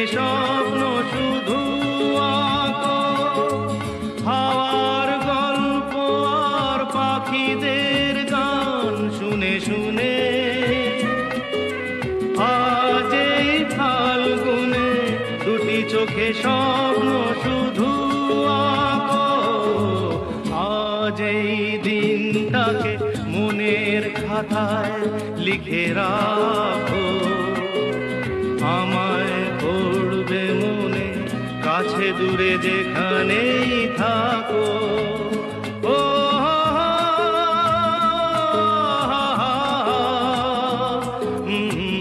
স্বপ্ন শুধু আঁকো, হাওয়ার গল্প আর পাখিদের গান শুনে শুনে। আজ এই ফাল্গুনে দুটি চোখে স্বপ্ন শুধু আঁকো, আজ এই দিনটাকে মনের খাতায় লিখে রাখো। আমায় পড়বে মনে, কাছে দূরে যেখানেই